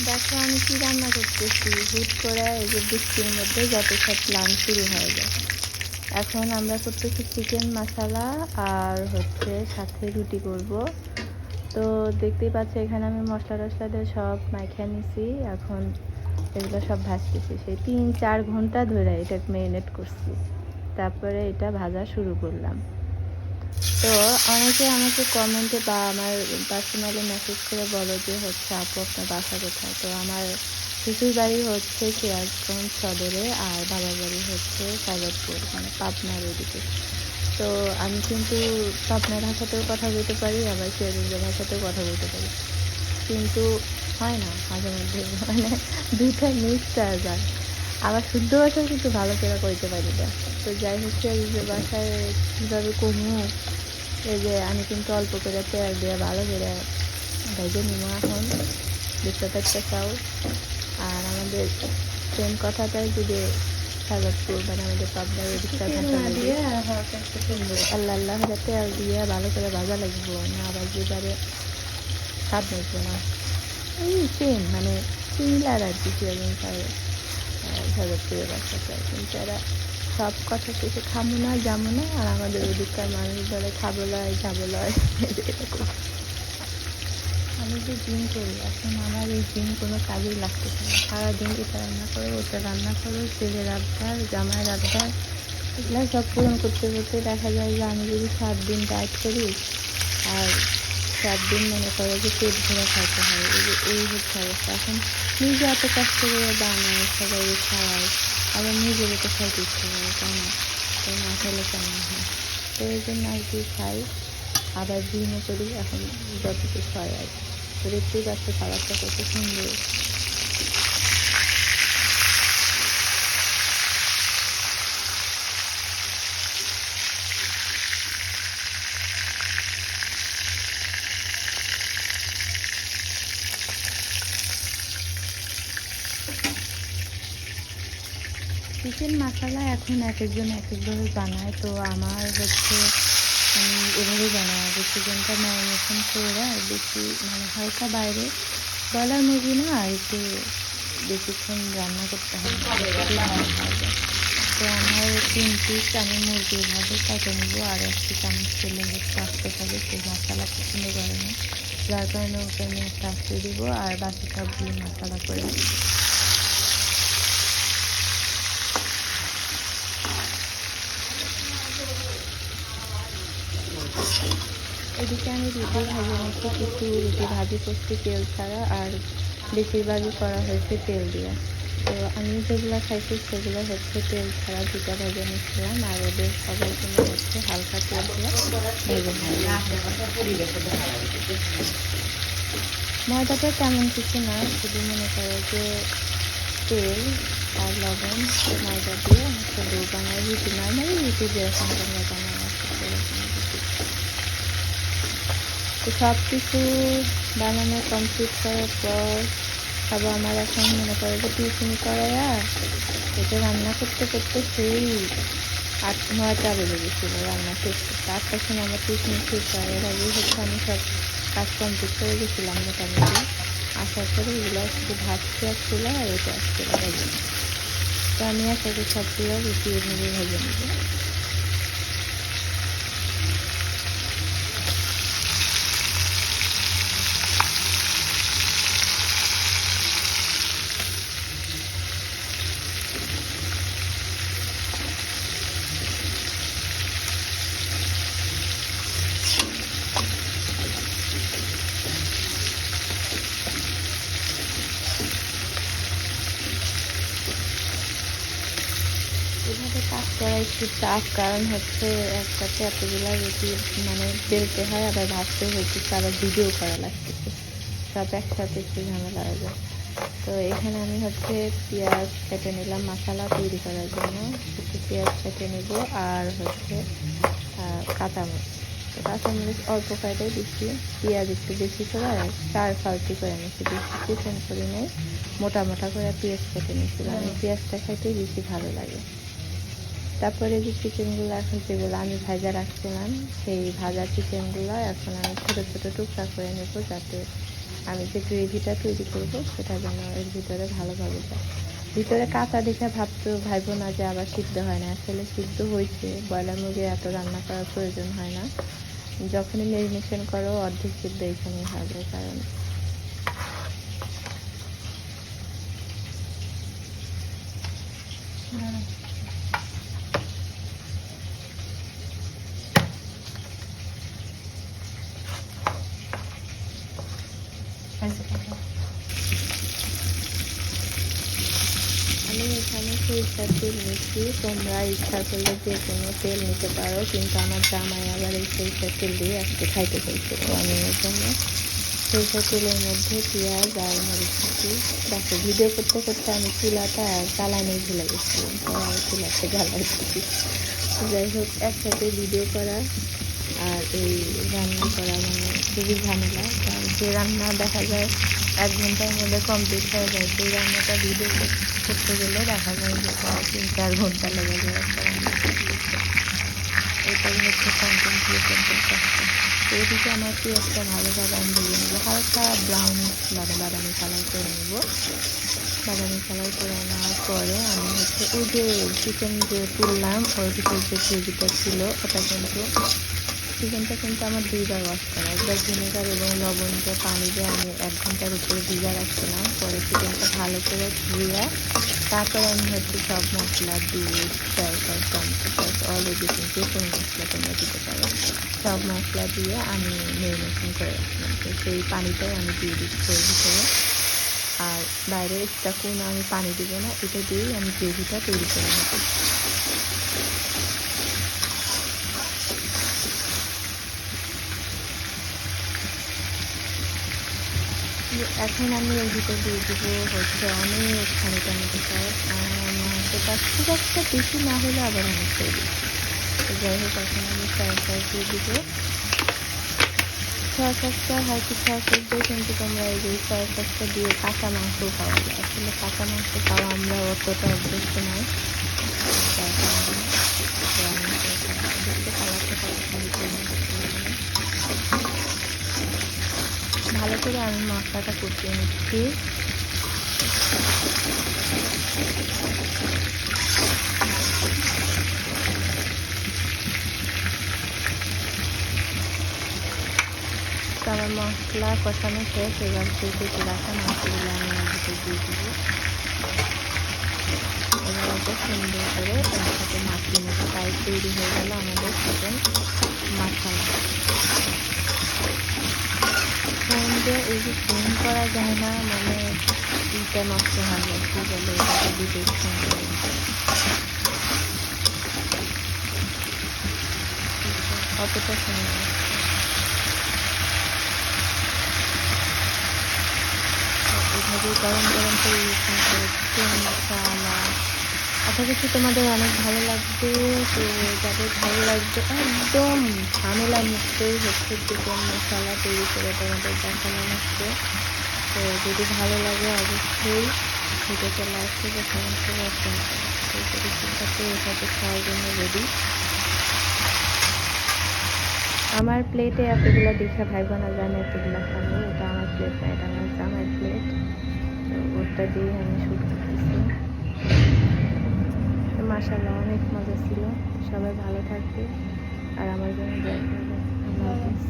দেখো আমি কি রান্না করতেছি, হুট করে এই যে বৃষ্টির মধ্যে যত সব প্ল্যান শুরু হয়ে যায়। এখন আমরা করতেছি চিকেন মশলা আর হচ্ছে সাথে রুটি করব। তো দেখতেই পাচ্ছি এখানে আমি মশলা টশলা দিয়ে সব মাখিয়ে নিছি। এখন এগুলো সব ভাজতেছি, সেই 3-4 ঘন্টা ধরে এটা ম্যারিনেট করছি, তারপরে এটা ভাজা শুরু করলাম। তো অনেকে আমাকে কমেন্টে বা আমার পার্সোনালি মেসেজ করে বলো যে হচ্ছে আপু আপনার বাসা কোথায়। তো আমার শ্বশুর বাড়ি হচ্ছে সিরাজগঞ্জ সদরে, আর বাবার বাড়ি হচ্ছে সাইদপুর, মানে পাবনার ওইদিকে। তো আমি কিন্তু পাবনার ভাষাতেও কথা বলতে পারি, আবার সিরাজগঞ্জের ভাষাতেও কথা বলতে পারি, কিন্তু হয় না মাঝে মধ্যে, মানে দুইটা মিক্স হয়ে যায়। আবার শুদ্ধ ভাষাও কিন্তু ভালো করে কইতে পারি না। তো যাই হচ্ছে যে বাসায় কীভাবে কমু, এই যে আমি কিন্তু অল্প করে তেল দিয়ে ভালো করে ভেজে নিব। এখন দেখতে পাচ্ছাও। আর আমাদের সেম কথাটাই যদি সাজাদপুর, মানে আমাদের পাবনার ওদিকটা ভাষা দিয়ে আল্লাহ আল্লাহ তেল দিয়ে ভালো করে ভাজা লাগবো, না ভাজি পারে স্বাদ লাগবো না। এই সেম, মানে সিমিলার আর কি সাজাদপুরের বাসাটা। কিন্তু এরা সব কথা শেষে খাবো না যাবো না, আর আমাদের ওদিককার মানুষ বলে খাবো লয় যাবো লয়। এরকম। আমি যে জিম করি, এখন আমার এই জিম কোনো কাজেই লাগতেছে না। সারাদিন এটা রান্না করো ওটা রান্না করো, ছেলের আবদার জামাইয়ের আবদার, এগুলো সব পূরণ করতে করতে দেখা যায় যে আমি যদি 7 দিন ডায়েট করি, আর 7 দিন মনে করো যে পেট ভরে খাইতে হয়, এই হচ্ছে অবস্থা। এখন নিজে এত কষ্ট করে বানায়, সবাই খাওয়ায়, আবার নিজেরও তো খাইতে ইচ্ছা করে, তাই না? তো না খেলে কেমন হয়? তো এই জন্য আর কি খাই, আবার জিমও করি এখন যতটুকু হয় আর কি। তো দেখতেই পাচ্ছি খাবারটা কত সুন্দর। চিকেন মশলা এখন এক একজন এক একভাবে বানায়, তো আমার হচ্ছে আমি এভাবেই বানাই। আগে চিকেনটা ম্যারিনেশন করে বেশি, মানে হালকা বাইরে ব্রয়লার মুরগি না, আর একটু বেশিক্ষণ রান্না করতে হয়, তো আমার 3 পিস আমি মুরগির ভাগে কেটে নেবো, আর 1 চামচ তেলে হচ্ছে আস্তে থাকে, সেই মশলা পছন্দ করে না, যার কারণে ওকে আমি একটা আস্তে দিব, আর বাকি সবগুলো মশলা করে এদিকে আমি রুটি ভেজে নিচ্ছি। কিছু রুটি ভাজি করছি তেল ছাড়া, আর বেশিরভাগই করা হয়েছে তেল দিয়ে। তো আমি যেগুলো খাইছি সেগুলো হচ্ছে তেল ছাড়া 2টা ভেজে নিচ্ছিলাম, আর ওদের সবার জন্য হচ্ছে হালকা তেল দিয়ে ভেজে ময়দাটা তেমন কিছু না, শুধু মনে করো যে তেল আর লবণ, ময়দা দিয়ে একটা ডো বানাই, রুটি নর্মালি রুটি যেরকম তোমরা বানাই আসছে সেরকম রুটি। তো সব কিছু বানানো কমপ্লিট করার পর আবার আমার এখন মনে করো যে টিউশনি করাইয়া এটা রান্না করতে করতে সেই 8-9টা বেজে গেছিলো রান্না শেষ করতে। 8টার সময় আমার টিউশনি শেষ হয়, এর আগেই হচ্ছে আমি সব কাজ কমপ্লিট করে গেছিলাম মোটামুটি। আসার পরে এগুলো শুধু ভাজতে আসছিলো, আর এটা আসছিলো ভেজে। তো আমি আসলে সবগুলো রুটি এভাবে ভেজে নেবো। এভাবে কাজ করা একটু টাফ, কারণ হচ্ছে একসাথে এতগুলো রুটি মানে বেলতে হয়, আবার ভাজতে হয়েছে, আবার ভিডিও করা লাগতেছে, সব একসাথে একটু ঝামেলা হয়ে যায়। তো এখানে আমি হচ্ছে পেঁয়াজ কেটে নিলাম মশলা তৈরি করার জন্য, একটু পেঁয়াজ কেটে নেব, আর হচ্ছে কাঁচামরিচ। তো কাঁচামরিচ অল্প কয়টাই দিচ্ছি, পেঁয়াজ একটু বেশি করে 4 ফালতি করে নিচ্ছি, বেশি কুচন করে নেই, মোটা মোটা করে পেঁয়াজ কেটে নিচ্ছিলাম, পেঁয়াজটা খেতে বেশি ভালো লাগে। তারপরে যে চিকেনগুলো এখন যেগুলো আমি ভাজা রাখছিলাম, সেই ভাজা চিকেনগুলো এখন আমি ছোটো ছোটো টুকরা করে নেব, যাতে আমি যে গ্রেভিটা তৈরি করব সেটা যেন এর ভিতরে ভালোভাবে যায়। ভিতরে কাঁচা দেখে ভাববো না যে আবার সিদ্ধ হয় না, আসলে সিদ্ধ হয়েছে। ব্রয়লার মুরগি এত রান্না করার প্রয়োজন হয় না, যখনই ম্যারিনেশন করো অর্ধেক সিদ্ধ এখানে হবে। কারণ আমি এখানে সরিষার তেল নিচ্ছি, তোমরা ইচ্ছা করলে যে কোনো তেল নিতে পারো, কিন্তু আমার জামাই আবার এই সরিষার তেল দিয়ে আজকে খাইতে চাইছে, তো আমি এর জন্য সরিষার তেলের মধ্যে পেঁয়াজ আর মরিচ দিচ্ছি। দেখো ভিডিও করতে করতে আমি চুলাটা আর জ্বালানি ভুলে গেছিলাম, তো আর চুলাটা জ্বালাই দিচ্ছি। যাই হোক, একসাথে ভিডিও করা আর এই রান্না করা মানে খুবই ঝামেলা। কারণ যে রান্না দেখা যায় 1 ঘন্টার মধ্যে কমপ্লিট হয়ে যায়, সেই রান্নাটা ভিডিও করতে গেলে দেখা যায় যে 3-4 ঘন্টা লেগে যায় একটা রান্না করতে। এটাই হচ্ছে কন্টেন্ট ক্রিয়েটরদের কষ্ট। তো এদিকে আমার পেঁয়াজটা ভালোভাবে আমি ভেজে নেবো, হালকা ব্রাউন মানে বাদামি কালার করে নেব। বাদামি কালার করে নেওয়ার পরে আমি হচ্ছে ওই যে চিকেন যে তুললাম ওর ভিতরে যে গ্রেভিটা ছিল ওটা কিন্তু চিকেনটা কিন্তু আমার 2বার ওয়াশ করা, একবার ভিনেগার এবং লবণ দিয়ে পানি দিয়ে আমি 1 ঘন্টার উপরে ভিজা রাখছিলাম। পরে চিকেনটা ভালো করে ধুয়ে তারপরে আমি হচ্ছে সব মশলা, দুধ, soya sauce, tomato sauce, already কিন্তু যে কোনো মশলা তোমরা দিতে পারো, সব মশলা দিয়ে আমি ম্যারিনেশন করে রাখলাম। তো সেই পানিটাই আমি দিয়ে দিচ্ছি ওর ভিতরে। আর বাইরে এক্সট্রা কোনো আমি পানি দিব না, এটা দিয়েই আমি গ্রেভিটা তৈরি করে নেব। এখন আমি এর ভিতরে দিয়ে দেবো হচ্ছে অনেকখানি টমেটো সস, সেটা খুব একটা বেশি না হলে আবার অনেক তৈরি। তো যাই হোক, এখন আমি সয়া সস দিয়ে দেবো। সয়া সসটা হয়তো সয়া সস দিয়ে কিন্তু তোমরা এই যে সয়া সসটা দিয়ে কাঁচা মাংস খাওয়া যায়, আসলে কাঁচা মাংস খাওয়া আমরা অতটা অভ্যস্ত নয়, তার কারণে ভালো করে আমি মশলাটা কষিয়ে নিচ্ছি। তো আমার মশলা কষানো শেষ, এবার সেই কেটে রাখা মাছগুলো আমি ভিতরে দিয়ে দিব। এবার ওটা সুন্দর করে তার সাথে মাখিয়ে নেব। তাই তৈরি হয়ে গেল আমাদের চিকেন মশলা। ফোন দিয়ে এই যে ফোন করা যায় না, মানে ইটা নষ্ট হয়ে যায়, কি বলে এটাকে, বিদ্যুৎ সুন্দর অতটা সুন্দর। এভাবে গরম গরম পরিবেশন করে চিকেন মশলা। আশা করছি তোমাদের অনেক ভালো লাগবে। তো যাদের ভালো লাগবে একদম ঝামেলা মুক্তই হচ্ছে চিকেন মশলা তৈরি করে তোমাদের দেখানো হচ্ছে। তো যদি ভালো লাগে অবশ্যই ভিডিওতে লাইক করবে, কমেন্ট করবে, শেয়ার করবে। তো এভাবে খাওয়ার জন্য রেডি। আমার প্লেটে এতগুলো দেখে ভাই বোনা জানে এতগুলো খাবো, এটা আমার প্লেট না, এটা আমার জামাই প্লেট। তো ওটা দিয়ে আমি শুট করতেছি। মাশাআল্লাহ অনেক মজা ছিল। সবাই ভালো থাকবে আর আমার জন্য দোয়া করবে। আল্লাহ হাফেজ।